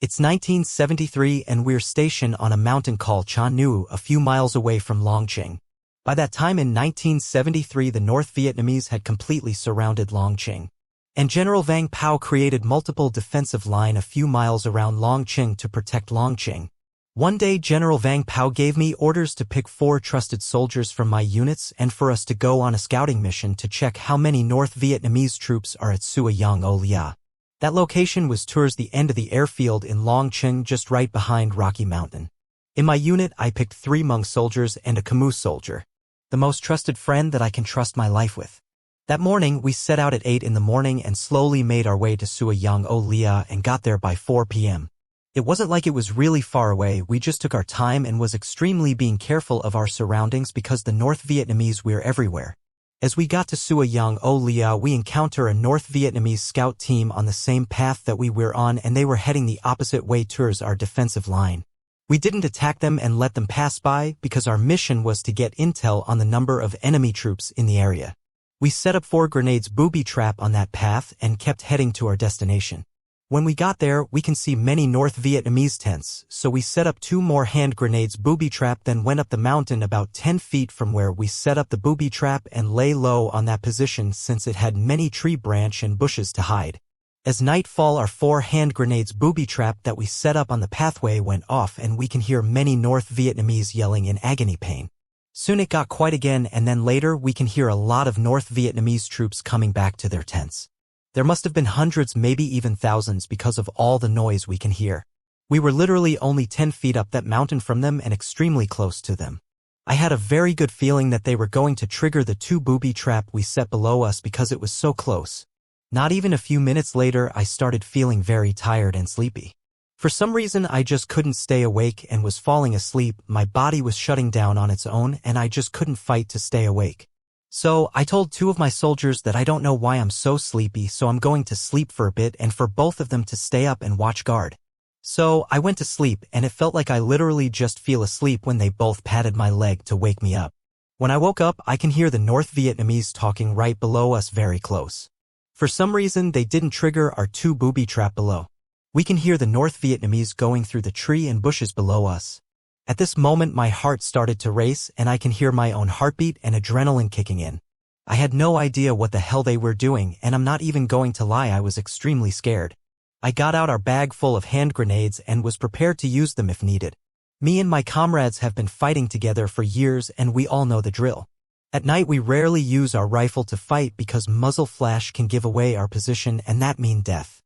It's 1973 and we're stationed on a mountain called Chan Nu, a few miles away from Long Ching. By that time in 1973 the North Vietnamese had completely surrounded Long Ching. And General Vang created multiple defensive line a few miles around Long Ching to protect Long Ching. One day General Vang gave me orders to pick 4 trusted soldiers from my units and for us to go on a scouting mission to check how many North Vietnamese troops are at Sua Yang O Lia. That location was towards the end of the airfield in Long Ching, just right behind Rocky Mountain. In my unit I picked 3 Hmong soldiers and a Khmer soldier. The most trusted friend that I can trust my life with. That morning we set out at 8 in the morning and slowly made our way to Sua Yang O Lia and got there by 4 p.m. It wasn't like it was really far away, we just took our time and was extremely being careful of our surroundings because the North Vietnamese were everywhere. As we got to Sua Yang O Lia we encounter a North Vietnamese scout team on the same path that we were on and they were heading the opposite way towards our defensive line. We didn't attack them and let them pass by because our mission was to get intel on the number of enemy troops in the area. We set up 4 grenades booby trap on that path and kept heading to our destination. When we got there, we can see many North Vietnamese tents, so we set up 2 more hand grenades booby trap, then went up the mountain about 10 feet from where we set up the booby trap and lay low on that position since it had many tree branch and bushes to hide. As nightfall our 4 hand grenades booby trap that we set up on the pathway went off and we can hear many North Vietnamese yelling in agony pain. Soon it got quiet again and then later we can hear a lot of North Vietnamese troops coming back to their tents. There must have been hundreds, maybe even thousands because of all the noise we can hear. We were literally only 10 feet up that mountain from them and extremely close to them. I had a very good feeling that they were going to trigger the 2 booby trap we set below us because it was so close. Not even a few minutes later I started feeling very tired and sleepy. For some reason I just couldn't stay awake and was falling asleep, my body was shutting down on its own and I just couldn't fight to stay awake. So I told 2 of my soldiers that I don't know why I'm so sleepy, so I'm going to sleep for a bit and for both of them to stay up and watch guard. So I went to sleep and it felt like I literally just fell asleep when they both patted my leg to wake me up. When I woke up I can hear the North Vietnamese talking right below us very close. For some reason they didn't trigger our 2 booby trap below. We can hear the North Vietnamese going through the tree and bushes below us. At this moment my heart started to race and I can hear my own heartbeat and adrenaline kicking in. I had no idea what the hell they were doing and I'm not even going to lie, I was extremely scared. I got out our bag full of hand grenades and was prepared to use them if needed. Me and my comrades have been fighting together for years and we all know the drill. At night we rarely use our rifle to fight because muzzle flash can give away our position and that mean death.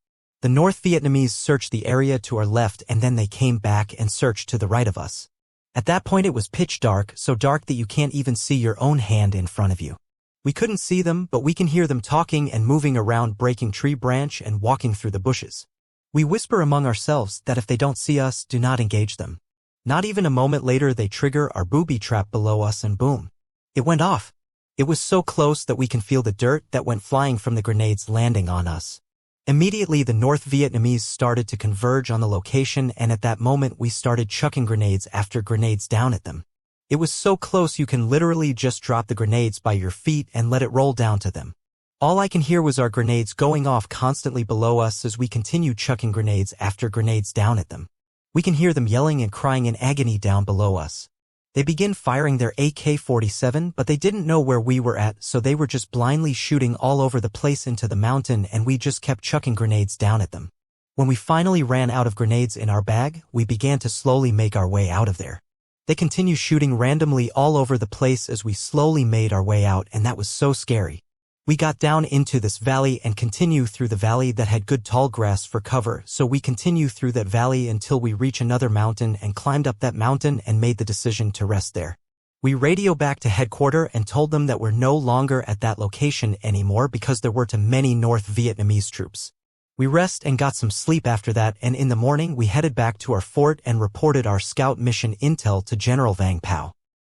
The North Vietnamese searched the area to our left and then they came back and searched to the right of us. At that point it was pitch dark, so dark that you can't even see your own hand in front of you. We couldn't see them, but we can hear them talking and moving around, breaking tree branch and walking through the bushes. We whisper among ourselves that if they don't see us, do not engage them. Not even a moment later they trigger our booby trap below us and boom. It went off. It was so close that we can feel the dirt that went flying from the grenades landing on us. Immediately the North Vietnamese started to converge on the location and at that moment we started chucking grenades after grenades down at them. It was so close you can literally just drop the grenades by your feet and let it roll down to them. All I can hear was our grenades going off constantly below us as we continue chucking grenades after grenades down at them. We can hear them yelling and crying in agony down below us. They begin firing their AK-47, but they didn't know where we were at, so they were just blindly shooting all over the place into the mountain and we just kept chucking grenades down at them. When we finally ran out of grenades in our bag, we began to slowly make our way out of there. They continued shooting randomly all over the place as we slowly made our way out and that was so scary. We got down into this valley and continue through the valley that had good tall grass for cover, so we continue through that valley until we reach another mountain and climbed up that mountain and made the decision to rest there. We radio back to headquarters and told them that we're no longer at that location anymore because there were too many North Vietnamese troops. We rest and got some sleep after that and in the morning we headed back to our fort and reported our scout mission intel to General Vang.